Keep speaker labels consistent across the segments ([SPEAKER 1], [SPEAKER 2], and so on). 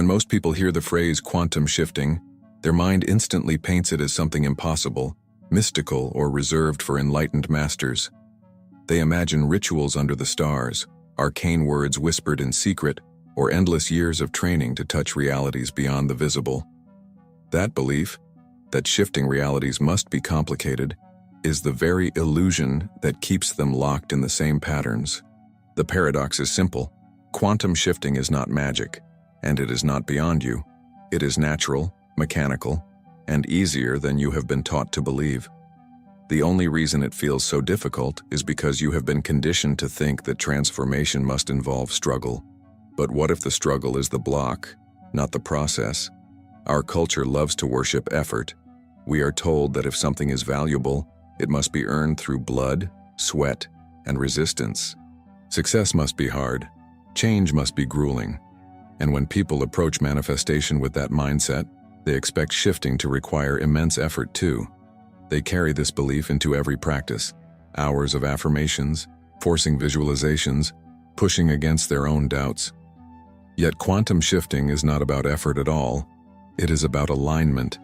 [SPEAKER 1] When most people hear the phrase quantum shifting, their mind instantly paints it as something impossible, mystical, or reserved for enlightened masters. They imagine rituals under the stars, arcane words whispered in secret, or endless years of training to touch realities beyond the visible. That belief, that shifting realities must be complicated, is the very illusion that keeps them locked in the same patterns. The paradox is simple. Quantum shifting is not magic, and it is not beyond you. It is natural, mechanical, and easier than you have been taught to believe. The only reason it feels so difficult is because you have been conditioned to think that transformation must involve struggle. But what if the struggle is the block, not the process? Our culture loves to worship effort. We are told that if something is valuable, it must be earned through blood, sweat, and resistance. Success must be hard. Change must be grueling. And when people approach manifestation with that mindset, they expect shifting to require immense effort too. They carry this belief into every practice, hours of affirmations, forcing visualizations, pushing against their own doubts. Yet quantum shifting is not about effort at all. It is about alignment.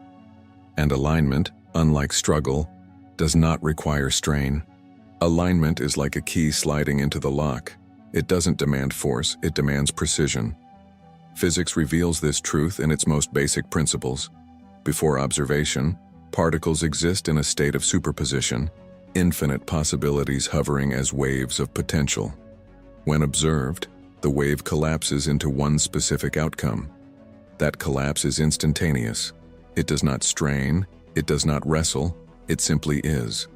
[SPEAKER 1] And alignment, unlike struggle, does not require strain. Alignment is like a key sliding into the lock. It doesn't demand force, it demands precision. Physics reveals this truth in its most basic principles. Before observation, particles exist in a state of superposition, infinite possibilities hovering as waves of potential. When observed, the wave collapses into one specific outcome. That collapse is instantaneous. It does not strain, it does not wrestle, it simply is.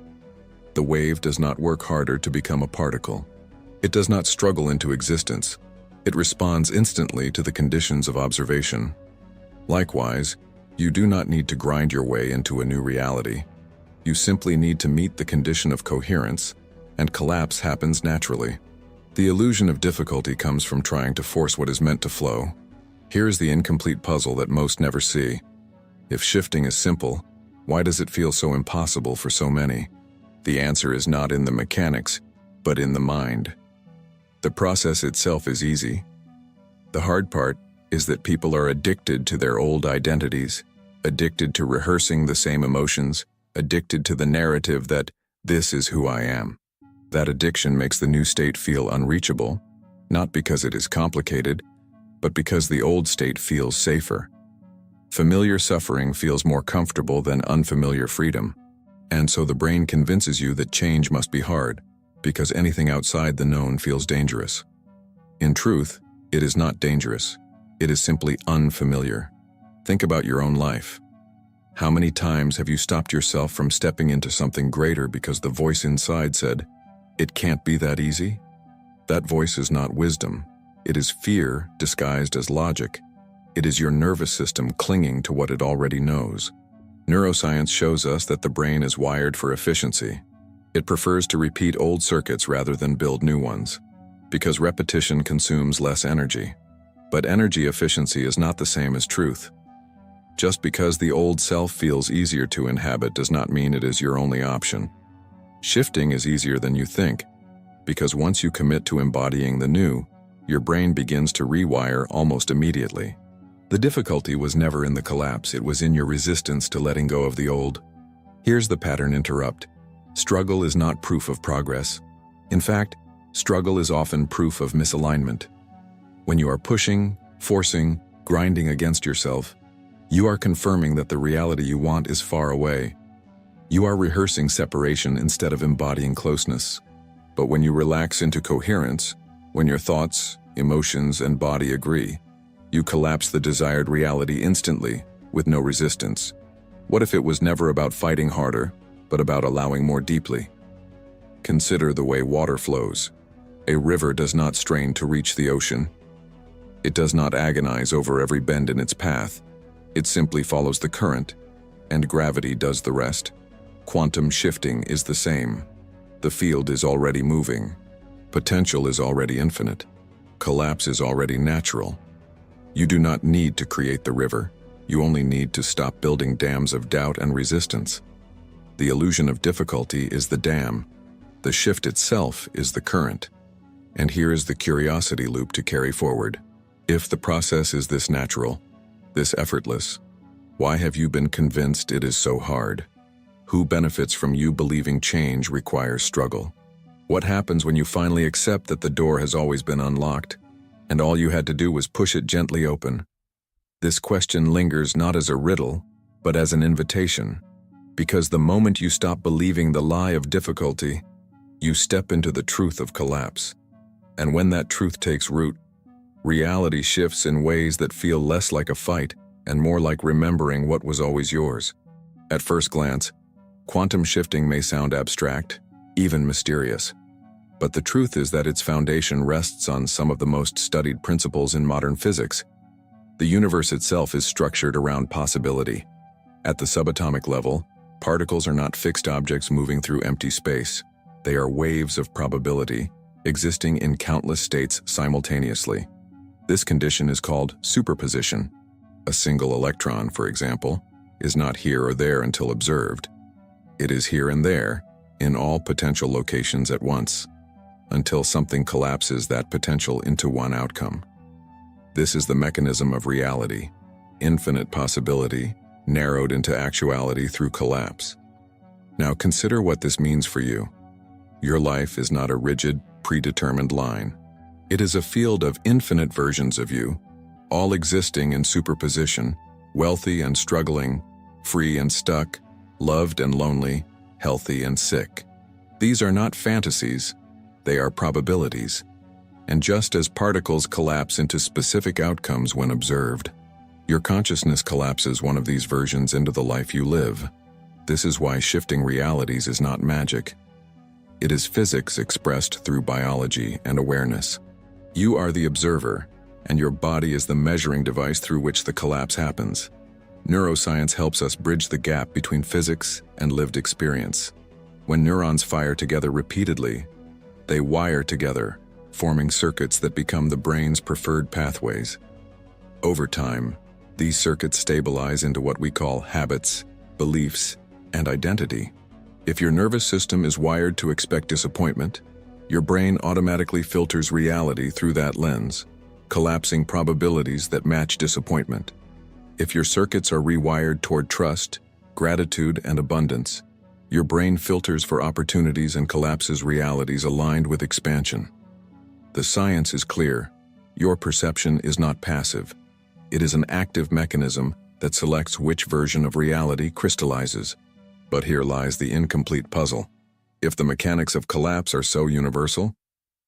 [SPEAKER 1] The wave does not work harder to become a particle. It does not struggle into existence. It responds instantly to the conditions of observation. Likewise, you do not need to grind your way into a new reality. You simply need to meet the condition of coherence, and collapse happens naturally. The illusion of difficulty comes from trying to force what is meant to flow. Here is the incomplete puzzle that most never see. If shifting is simple, why does it feel so impossible for so many? The answer is not in the mechanics, but in the mind. The process itself is easy. The hard part is that people are addicted to their old identities, addicted to rehearsing the same emotions, addicted to the narrative that this is who I am. That addiction makes the new state feel unreachable, not because it is complicated, but because the old state feels safer. Familiar suffering feels more comfortable than unfamiliar freedom, and so the brain convinces you that change must be hard, because anything outside the known feels dangerous. In truth, it is not dangerous. It is simply unfamiliar. Think about your own life. How many times have you stopped yourself from stepping into something greater because the voice inside said, "It can't be that easy"? That voice is not wisdom. It is fear disguised as logic. It is your nervous system clinging to what it already knows. Neuroscience shows us that the brain is wired for efficiency. It prefers to repeat old circuits rather than build new ones, because repetition consumes less energy. But energy efficiency is not the same as truth. Just because the old self feels easier to inhabit does not mean it is your only option. Shifting is easier than you think, because once you commit to embodying the new, your brain begins to rewire almost immediately. The difficulty was never in the collapse, it was in your resistance to letting go of the old. Here's the pattern interrupt. Struggle is not proof of progress. In fact, struggle is often proof of misalignment. When you are pushing, forcing, grinding against yourself, you are confirming that the reality you want is far away. You are rehearsing separation instead of embodying closeness. But when you relax into coherence, when your thoughts, emotions, and body agree, you collapse the desired reality instantly, with no resistance. What if it was never about fighting harder, but about allowing more deeply? Consider the way water flows. A river does not strain to reach the ocean. It does not agonize over every bend in its path. It simply follows the current, and gravity does the rest. Quantum shifting is the same. The field is already moving. Potential is already infinite. Collapse is already natural. You do not need to create the river. You only need to stop building dams of doubt and resistance. The illusion of difficulty is the dam. The shift itself is the current. And here is the curiosity loop to carry forward. If the process is this natural, this effortless, why have you been convinced it is so hard? Who benefits from you believing change requires struggle? What happens when you finally accept that the door has always been unlocked, and all you had to do was push it gently open? This question lingers not as a riddle, but as an invitation, because the moment you stop believing the lie of difficulty, you step into the truth of collapse. And when that truth takes root, reality shifts in ways that feel less like a fight and more like remembering what was always yours. At first glance, quantum shifting may sound abstract, even mysterious. But the truth is that its foundation rests on some of the most studied principles in modern physics. The universe itself is structured around possibility. At the subatomic level, particles are not fixed objects moving through empty space. They are waves of probability, existing in countless states simultaneously. This condition is called superposition. A single electron, for example, is not here or there until observed. It is here and there, in all potential locations at once, until something collapses that potential into one outcome. This is the mechanism of reality, infinite possibility, narrowed into actuality through collapse. Now consider what this means for you. Your life is not a rigid, predetermined line. It is a field of infinite versions of you, all existing in superposition, wealthy and struggling, free and stuck, loved and lonely, healthy and sick. These are not fantasies, they are probabilities. And just as particles collapse into specific outcomes when observed, your consciousness collapses one of these versions into the life you live. This is why shifting realities is not magic. It is physics expressed through biology and awareness. You are the observer, and your body is the measuring device through which the collapse happens. Neuroscience helps us bridge the gap between physics and lived experience. When neurons fire together repeatedly, they wire together, forming circuits that become the brain's preferred pathways. Over time, these circuits stabilize into what we call habits, beliefs, and identity. If your nervous system is wired to expect disappointment, your brain automatically filters reality through that lens, collapsing probabilities that match disappointment. If your circuits are rewired toward trust, gratitude, and abundance, your brain filters for opportunities and collapses realities aligned with expansion. The science is clear. Your perception is not passive. It is an active mechanism that selects which version of reality crystallizes. But here lies the incomplete puzzle. If the mechanics of collapse are so universal,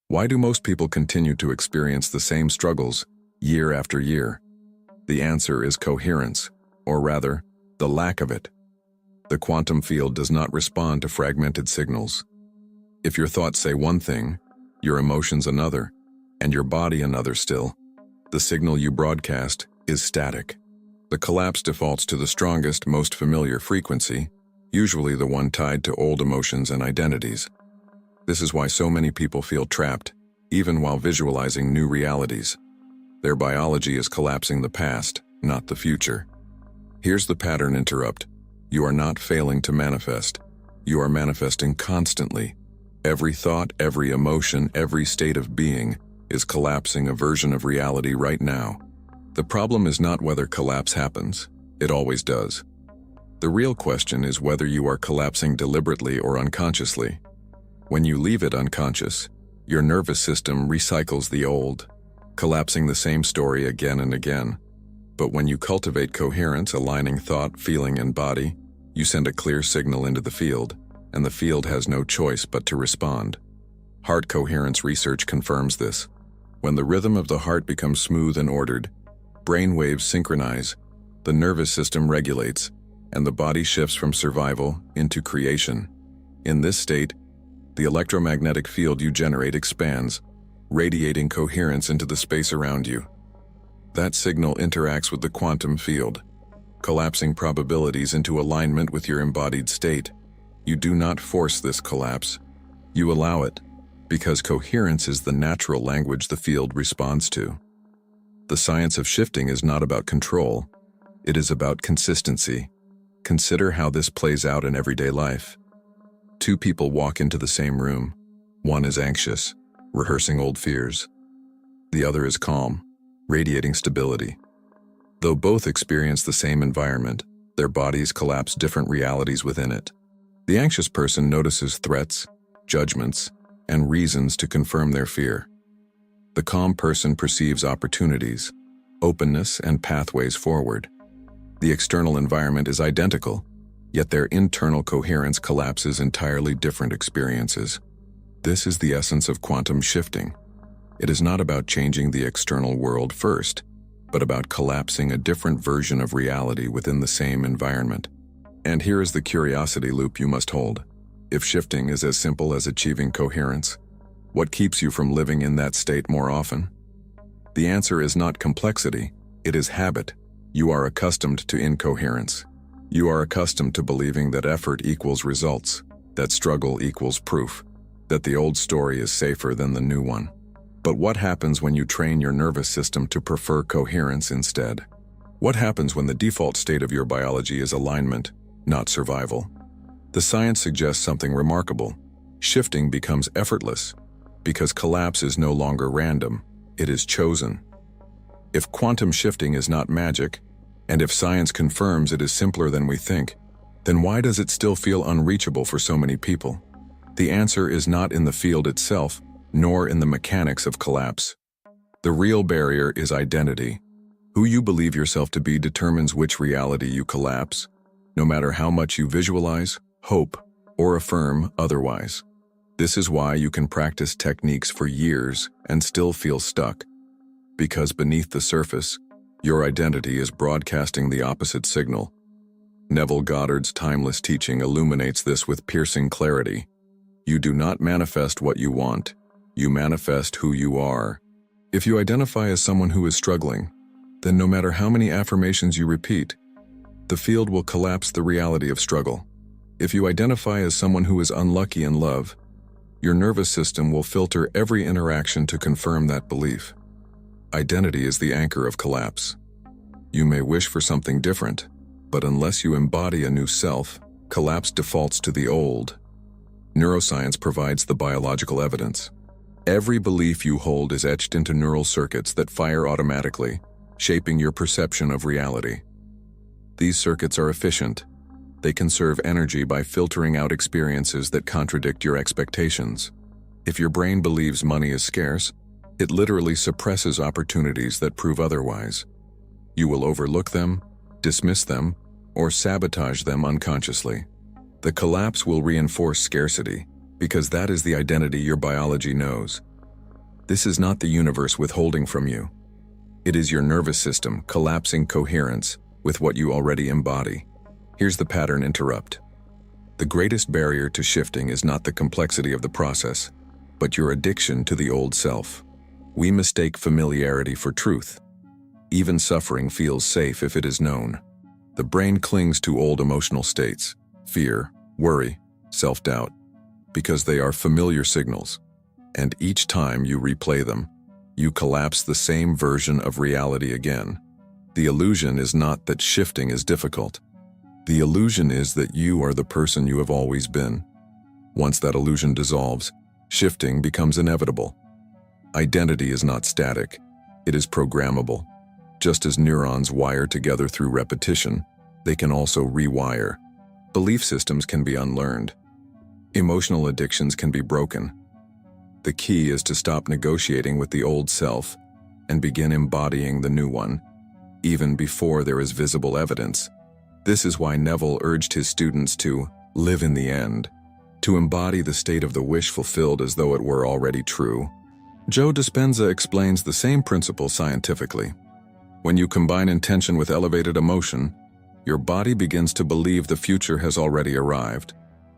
[SPEAKER 1] why do most people continue to experience the same struggles year after year? The answer is coherence, or rather, the lack of it. The quantum field does not respond to fragmented signals. If your thoughts say one thing, your emotions another, and your body another still, the signal you broadcast is static. The collapse defaults to the strongest, most familiar frequency, usually the one tied to old emotions and identities. This is why so many people feel trapped, even while visualizing new realities. Their biology is collapsing the past, not the future. Here's the pattern interrupt. You are not failing to manifest. You are manifesting constantly. Every thought, every emotion, every state of being is collapsing a version of reality right now. The problem is not whether collapse happens. It always does. The real question is whether you are collapsing deliberately or unconsciously. When you leave it unconscious, your nervous system recycles the old, collapsing the same story again and again. But when you cultivate coherence, aligning thought, feeling, and body, you send a clear signal into the field, and the field has no choice but to respond. Heart coherence research confirms this. When the rhythm of the heart becomes smooth and ordered, brain waves synchronize, the nervous system regulates, and the body shifts from survival into creation. In this state, the electromagnetic field you generate expands, radiating coherence into the space around you. That signal interacts with the quantum field, collapsing probabilities into alignment with your embodied state. You do not force this collapse. You allow it, because coherence is the natural language the field responds to. The science of shifting is not about control. It is about consistency. Consider how this plays out in everyday life. Two people walk into the same room. One is anxious, rehearsing old fears. The other is calm, radiating stability. Though both experience the same environment, their bodies collapse different realities within it. The anxious person notices threats, judgments, and reasons to confirm their fear. The calm person perceives opportunities, openness, and pathways forward. The external environment is identical, yet their internal coherence collapses entirely different experiences. This is the essence of quantum shifting. It is not about changing the external world first, but about collapsing a different version of reality within the same environment. And here is the curiosity loop you must hold. If shifting is as simple as achieving coherence, what keeps you from living in that state more often? The answer is not complexity, it is habit. You are accustomed to incoherence. You are accustomed to believing that effort equals results, that struggle equals proof, that the old story is safer than the new one. But what happens when you train your nervous system to prefer coherence instead? What happens when the default state of your biology is alignment, not survival? The science suggests something remarkable. Shifting becomes effortless, because collapse is no longer random, it is chosen. If quantum shifting is not magic, and if science confirms it is simpler than we think, then why does it still feel unreachable for so many people? The answer is not in the field itself, nor in the mechanics of collapse. The real barrier is identity. Who you believe yourself to be determines which reality you collapse, no matter how much you visualize, hope, or affirm otherwise. This is why you can practice techniques for years and still feel stuck. Because beneath the surface, your identity is broadcasting the opposite signal. Neville Goddard's timeless teaching illuminates this with piercing clarity. You do not manifest what you want, you manifest who you are. If you identify as someone who is struggling, then no matter how many affirmations you repeat, the field will collapse the reality of struggle. If you identify as someone who is unlucky in love, your nervous system will filter every interaction to confirm that belief. Identity is the anchor of collapse. You may wish for something different, but unless you embody a new self, collapse defaults to the old. Neuroscience provides the biological evidence. Every belief you hold is etched into neural circuits that fire automatically, shaping your perception of reality. These circuits are efficient. They conserve energy by filtering out experiences that contradict your expectations. If your brain believes money is scarce, it literally suppresses opportunities that prove otherwise. You will overlook them, dismiss them, or sabotage them unconsciously. The collapse will reinforce scarcity, because that is the identity your biology knows. This is not the universe withholding from you. It is your nervous system collapsing coherence with what you already embody. Here's the pattern interrupt. The greatest barrier to shifting is not the complexity of the process, but your addiction to the old self. We mistake familiarity for truth. Even suffering feels safe if it is known. The brain clings to old emotional states, fear, worry, self-doubt, because they are familiar signals. And each time you replay them, you collapse the same version of reality again. The illusion is not that shifting is difficult. The illusion is that you are the person you have always been. Once that illusion dissolves, shifting becomes inevitable. Identity is not static, it is programmable. Just as neurons wire together through repetition, they can also rewire. Belief systems can be unlearned. Emotional addictions can be broken. The key is to stop negotiating with the old self and begin embodying the new one, even before there is visible evidence. This is why Neville urged his students to live in the end, to embody the state of the wish fulfilled as though it were already true. Joe Dispenza explains the same principle scientifically. When you combine intention with elevated emotion, your body begins to believe the future has already arrived.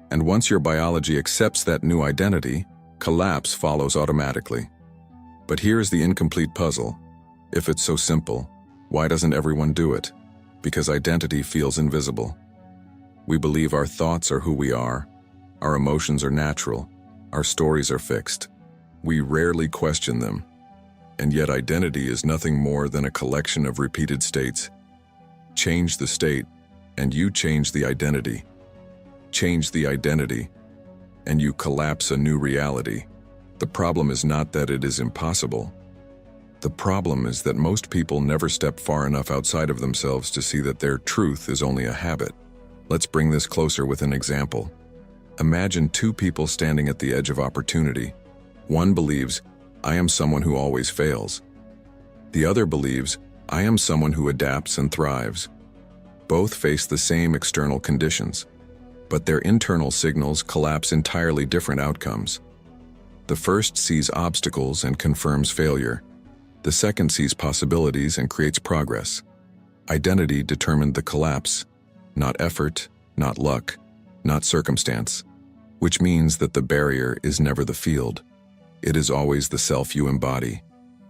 [SPEAKER 1] And once your biology accepts that new identity, collapse follows automatically. But here's the incomplete puzzle. If it's so simple, why doesn't everyone do it? Because identity feels invisible. We believe our thoughts are who we are, our emotions are natural, our stories are fixed. We rarely question them. And yet identity is nothing more than a collection of repeated states. Change the state, and you change the identity. Change the identity, and you collapse a new reality. The problem is not that it is impossible. The problem is that most people never step far enough outside of themselves to see that their truth is only a habit. Let's bring this closer with an example. Imagine two people standing at the edge of opportunity. One believes, "I am someone who always fails." The other believes, "I am someone who adapts and thrives." Both face the same external conditions, but their internal signals collapse entirely different outcomes. The first sees obstacles and confirms failure. The second sees possibilities and creates progress. Identity determined the collapse, not effort, not luck, not circumstance, which means that the barrier is never the field. It is always the self you embody.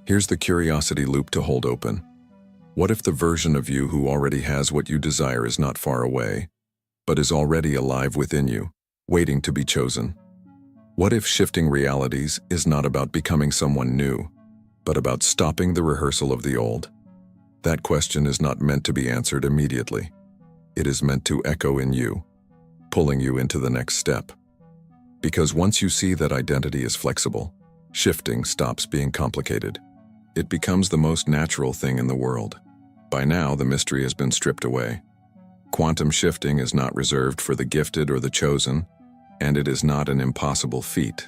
[SPEAKER 1] Here's the curiosity loop to hold open. What if the version of you who already has what you desire is not far away, but is already alive within you, waiting to be chosen? What if shifting realities is not about becoming someone new, but about stopping the rehearsal of the old? That question is not meant to be answered immediately. It is meant to echo in you, pulling you into the next step. Because once you see that identity is flexible, shifting stops being complicated. It becomes the most natural thing in the world. By now, the mystery has been stripped away. Quantum shifting is not reserved for the gifted or the chosen, and it is not an impossible feat.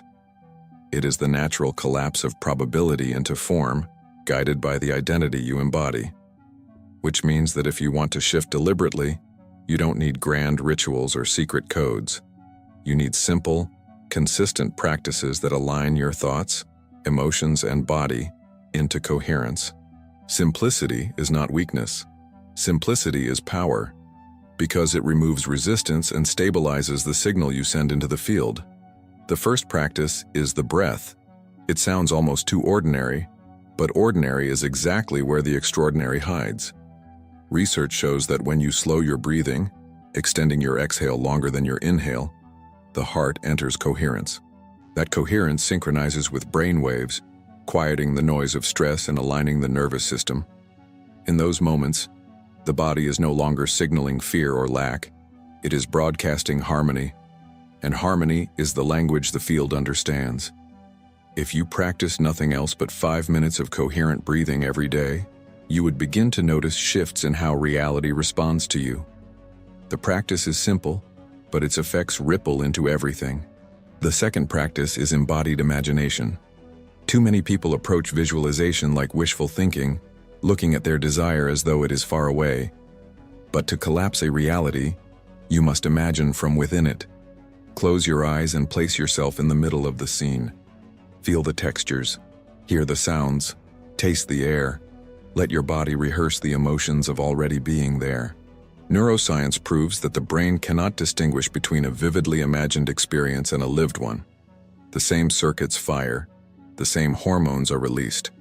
[SPEAKER 1] It is the natural collapse of probability into form, guided by the identity you embody. Which means that if you want to shift deliberately, you don't need grand rituals or secret codes. You need simple, consistent practices that align your thoughts, emotions, and body into coherence. Simplicity is not weakness. Simplicity is power, because it removes resistance and stabilizes the signal you send into the field. The first practice is the breath. It sounds almost too ordinary, but ordinary is exactly where the extraordinary hides. Research shows that when you slow your breathing, extending your exhale longer than your inhale, the heart enters coherence. That coherence synchronizes with brain waves, quieting the noise of stress and aligning the nervous system. In those moments, the body is no longer signaling fear or lack. It is broadcasting harmony, and harmony is the language the field understands. If you practice nothing else but 5 minutes of coherent breathing every day, you would begin to notice shifts in how reality responds to you. The practice is simple, but its effects ripple into everything. The second practice is embodied imagination. Too many people approach visualization like wishful thinking, looking at their desire as though it is far away. But to collapse a reality, you must imagine from within it. Close your eyes and place yourself in the middle of the scene. Feel the textures, hear the sounds, taste the air. Let your body rehearse the emotions of already being there. Neuroscience proves that the brain cannot distinguish between a vividly imagined experience and a lived one. The same circuits fire, the same hormones are released.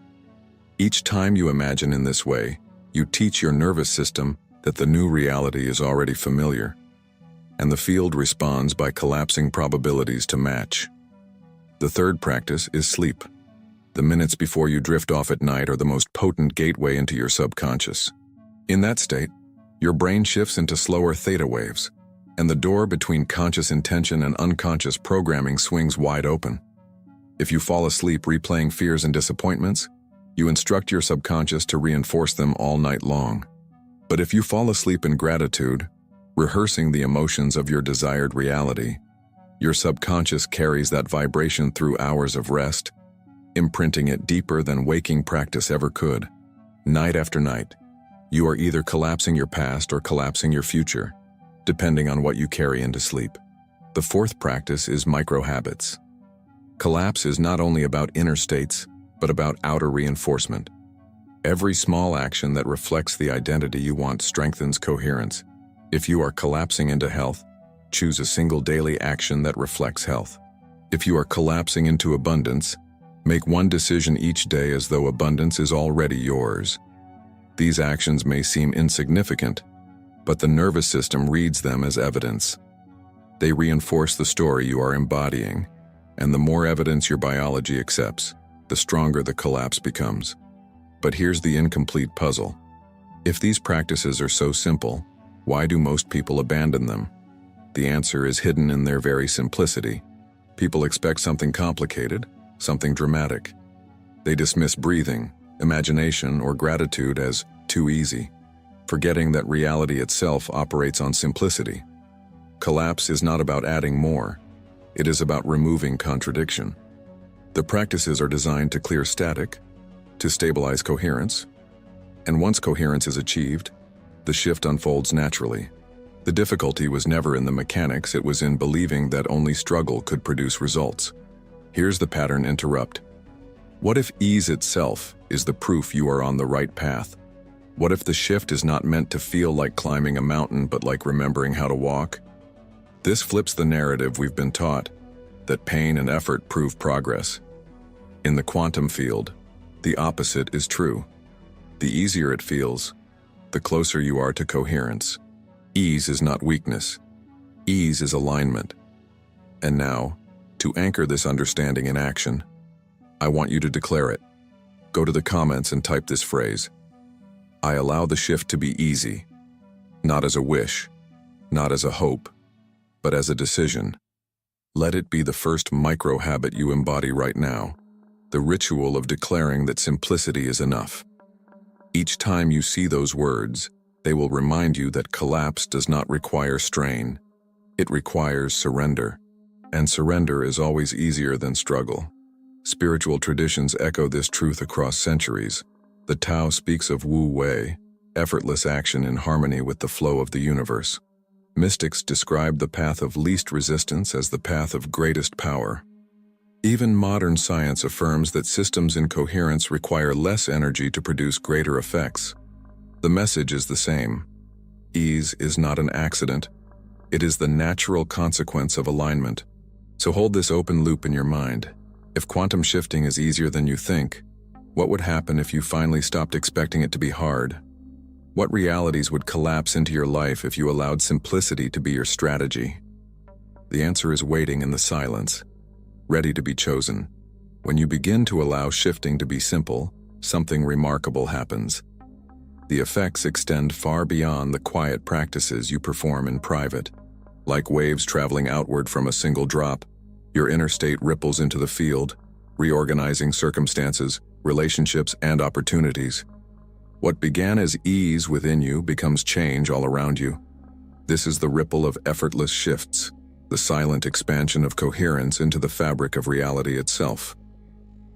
[SPEAKER 1] Each time you imagine in this way, you teach your nervous system that the new reality is already familiar, and the field responds by collapsing probabilities to match. The third practice is sleep. The minutes before you drift off at night are the most potent gateway into your subconscious. In that state, your brain shifts into slower theta waves, and the door between conscious intention and unconscious programming swings wide open. If you fall asleep replaying fears and disappointments, you instruct your subconscious to reinforce them all night long. But if you fall asleep in gratitude, rehearsing the emotions of your desired reality, your subconscious carries that vibration through hours of rest, imprinting it deeper than waking practice ever could. Night after night, you are either collapsing your past or collapsing your future, depending on what you carry into sleep. The fourth practice is micro-habits. Collapse is not only about inner states, but about outer reinforcement. Every small action that reflects the identity you want strengthens coherence. If you are collapsing into health, choose a single daily action that reflects health. If you are collapsing into abundance, make one decision each day as though abundance is already yours. These actions may seem insignificant, but the nervous system reads them as evidence. They reinforce the story you are embodying, and the more evidence your biology accepts, the stronger the collapse becomes. But here's the incomplete puzzle. If these practices are so simple, why do most people abandon them? The answer is hidden in their very simplicity. People expect something complicated, something dramatic. They dismiss breathing, imagination, or gratitude as too easy, forgetting that reality itself operates on simplicity. Collapse is not about adding more. It is about removing contradiction. The practices are designed to clear static, to stabilize coherence, and once coherence is achieved, the shift unfolds naturally. The difficulty was never in the mechanics, it was in believing that only struggle could produce results. Here's the pattern interrupt. What if ease itself is the proof you are on the right path? What if the shift is not meant to feel like climbing a mountain but like remembering how to walk? This flips the narrative we've been taught, that pain and effort prove progress. In the quantum field, the opposite is true. The easier it feels, the closer you are to coherence. Ease is not weakness. Ease is alignment. And now, to anchor this understanding in action, I want you to declare it. Go to the comments and type this phrase. I allow the shift to be easy, not as a wish, not as a hope, but as a decision. Let it be the first micro-habit you embody right now, the ritual of declaring that simplicity is enough. Each time you see those words, they will remind you that collapse does not require strain. It requires surrender, and surrender is always easier than struggle. Spiritual traditions echo this truth across centuries. The Tao speaks of Wu Wei, effortless action in harmony with the flow of the universe. Mystics describe the path of least resistance as the path of greatest power. Even modern science affirms that systems in coherence require less energy to produce greater effects. The message is the same. Ease is not an accident. It is the natural consequence of alignment. So hold this open loop in your mind. If quantum shifting is easier than you think, what would happen if you finally stopped expecting it to be hard? What realities would collapse into your life if you allowed simplicity to be your strategy? The answer is waiting in the silence, ready to be chosen. When you begin to allow shifting to be simple, something remarkable happens. The effects extend far beyond the quiet practices you perform in private. Like waves traveling outward from a single drop, your inner state ripples into the field, reorganizing circumstances, relationships, and opportunities. What began as ease within you becomes change all around you. This is the ripple of effortless shifts, the silent expansion of coherence into the fabric of reality itself.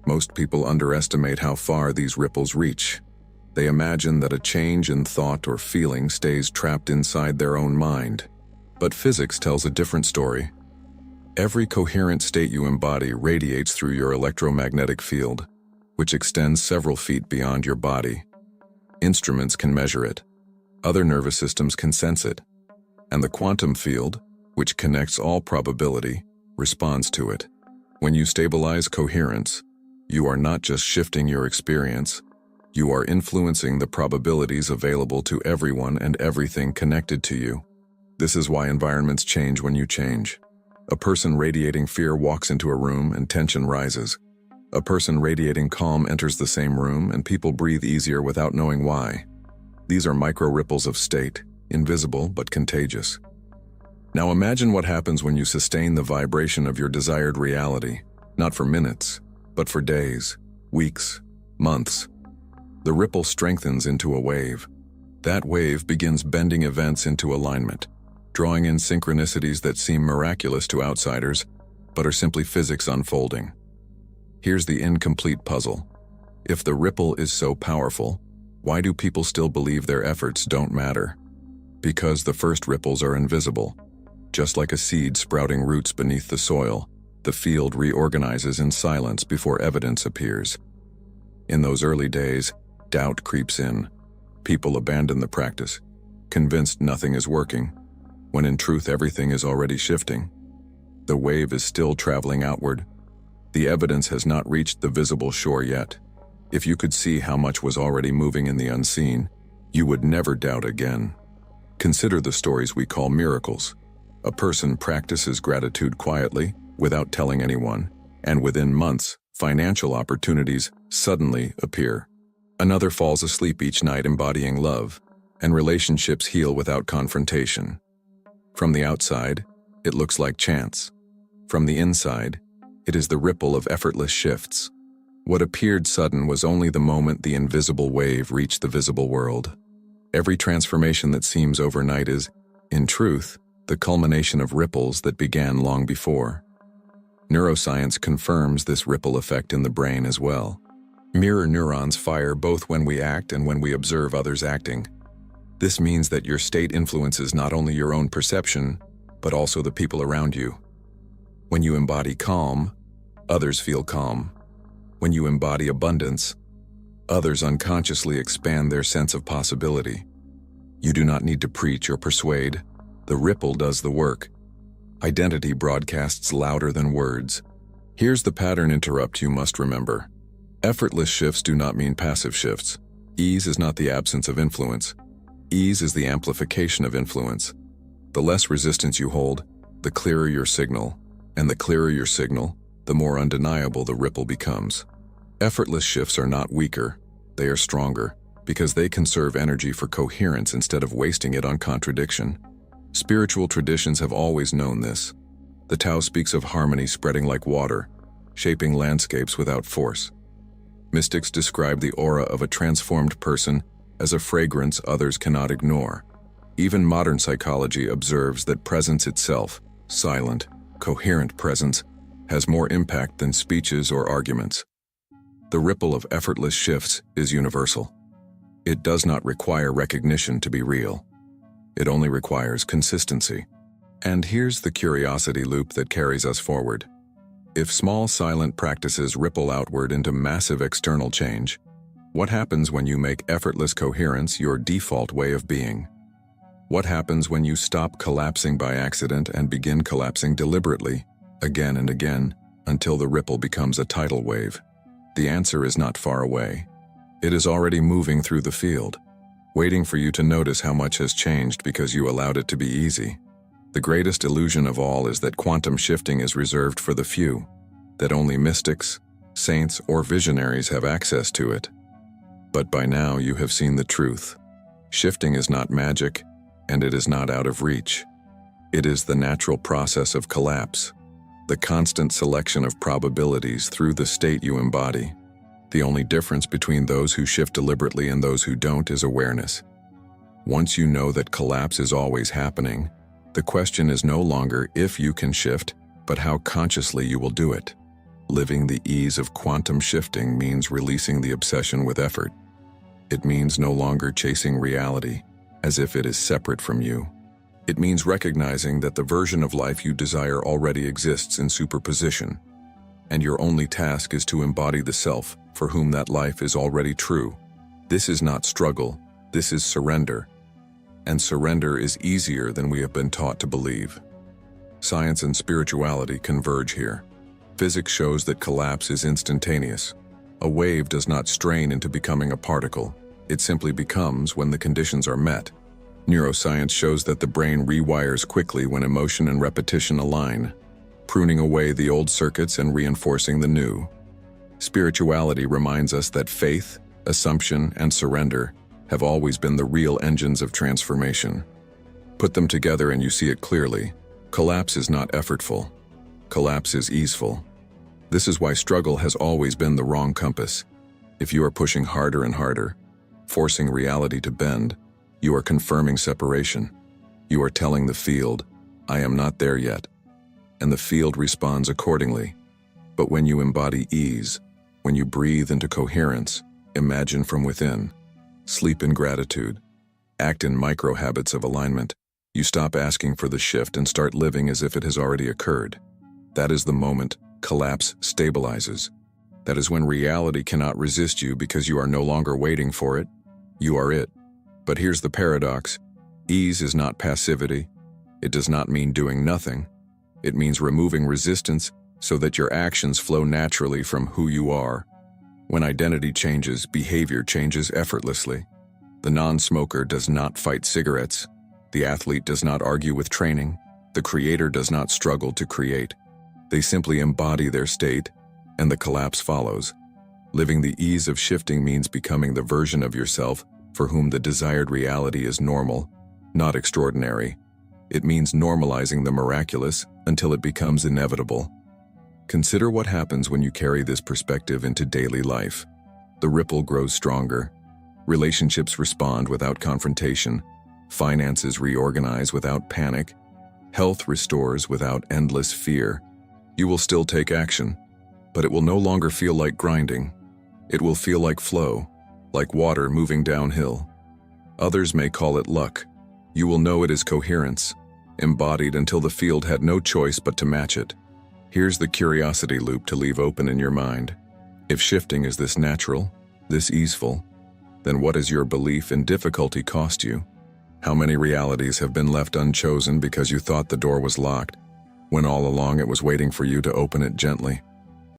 [SPEAKER 1] Most people underestimate how far these ripples reach. They imagine that a change in thought or feeling stays trapped inside their own mind. But physics tells a different story. Every coherent state you embody radiates through your electromagnetic field, which extends several feet beyond your body. Instruments can measure it. Other nervous systems can sense it. And the quantum field, which connects all probability, responds to it. When you stabilize coherence, you are not just shifting your experience, you are influencing the probabilities available to everyone and everything connected to you. This is why environments change when you change. A person radiating fear walks into a room and tension rises. A person radiating calm enters the same room and people breathe easier without knowing why. These are micro ripples of state, invisible but contagious. Now imagine what happens when you sustain the vibration of your desired reality, not for minutes, but for days, weeks, months. The ripple strengthens into a wave. That wave begins bending events into alignment, drawing in synchronicities that seem miraculous to outsiders, but are simply physics unfolding. Here's the incomplete puzzle. If the ripple is so powerful, why do people still believe their efforts don't matter? Because the first ripples are invisible. Just like a seed sprouting roots beneath the soil, the field reorganizes in silence before evidence appears. In those early days, doubt creeps in. People abandon the practice, convinced nothing is working, when in truth everything is already shifting. The wave is still traveling outward. The evidence has not reached the visible shore yet. If you could see how much was already moving in the unseen, you would never doubt again. Consider the stories we call miracles. A person practices gratitude quietly, without telling anyone, and within months, financial opportunities suddenly appear. Another falls asleep each night embodying love, and relationships heal without confrontation. From the outside, it looks like chance. From the inside, it is the ripple of effortless shifts. What appeared sudden was only the moment the invisible wave reached the visible world. Every transformation that seems overnight is, in truth, the culmination of ripples that began long before. Neuroscience confirms this ripple effect in the brain as well. Mirror neurons fire both when we act and when we observe others acting. This means that your state influences not only your own perception, but also the people around you. When you embody calm, others feel calm. When you embody abundance, others unconsciously expand their sense of possibility. You do not need to preach or persuade. The ripple does the work. Identity broadcasts louder than words. Here's the pattern interrupt you must remember. Effortless shifts do not mean passive shifts. Ease is not the absence of influence. Ease is the amplification of influence. The less resistance you hold, the clearer your signal, and the clearer your signal, the more undeniable the ripple becomes. Effortless shifts are not weaker, they are stronger, because they conserve energy for coherence instead of wasting it on contradiction. Spiritual traditions have always known this. The Tao speaks of harmony spreading like water, shaping landscapes without force. Mystics describe the aura of a transformed person as a fragrance others cannot ignore. Even modern psychology observes that presence itself, silent, coherent presence, has more impact than speeches or arguments. The ripple of effortless shifts is universal. It does not require recognition to be real. It only requires consistency. And here's the curiosity loop that carries us forward. If small silent practices ripple outward into massive external change, what happens when you make effortless coherence your default way of being? What happens when you stop collapsing by accident and begin collapsing deliberately, again and again, until the ripple becomes a tidal wave? The answer is not far away. It is already moving through the field, waiting for you to notice how much has changed because you allowed it to be easy. The greatest illusion of all is that quantum shifting is reserved for the few, that only mystics, saints, or visionaries have access to it. But by now you have seen the truth. Shifting is not magic, and it is not out of reach. It is the natural process of collapse, the constant selection of probabilities through the state you embody. The only difference between those who shift deliberately and those who don't is awareness. Once you know that collapse is always happening, the question is no longer if you can shift, but how consciously you will do it. Living the ease of quantum shifting means releasing the obsession with effort. It means no longer chasing reality as if it is separate from you. It means recognizing that the version of life you desire already exists in superposition, and your only task is to embody the self for whom that life is already true. This is not struggle, this is surrender. And surrender is easier than we have been taught to believe. Science and spirituality converge here. Physics shows that collapse is instantaneous. A wave does not strain into becoming a particle. It simply becomes when the conditions are met. Neuroscience shows that the brain rewires quickly when emotion and repetition align, pruning away the old circuits and reinforcing the new. Spirituality reminds us that faith, assumption, and surrender have always been the real engines of transformation. Put them together and you see it clearly. Collapse is not effortful. Collapse is easeful. This is why struggle has always been the wrong compass. If you are pushing harder and harder, forcing reality to bend, you are confirming separation. You are telling the field, I am not there yet. And the field responds accordingly. But when you embody ease, when you breathe into coherence, imagine from within, sleep in gratitude, act in micro habits of alignment, you stop asking for the shift and start living as if it has already occurred. That is the moment collapse stabilizes. That is when reality cannot resist you because you are no longer waiting for it. You are it. But here's the paradox. Ease is not passivity. It does not mean doing nothing. It means removing resistance so that your actions flow naturally from who you are. When identity changes, behavior changes effortlessly. The non-smoker does not fight cigarettes. The athlete does not argue with training. The creator does not struggle to create. They simply embody their state, and the collapse follows. Living the ease of shifting means becoming the version of yourself for whom the desired reality is normal, not extraordinary. It means normalizing the miraculous until it becomes inevitable. Consider what happens when you carry this perspective into daily life. The ripple grows stronger. Relationships respond without confrontation. Finances reorganize without panic. Health restores without endless fear. You will still take action, but it will no longer feel like grinding. It will feel like flow, like water moving downhill. Others may call it luck. You will know it is coherence, embodied until the field had no choice but to match it. Here's the curiosity loop to leave open in your mind. If shifting is this natural, this easeful, then what has your belief in difficulty cost you? How many realities have been left unchosen because you thought the door was locked, when all along it was waiting for you to open it gently?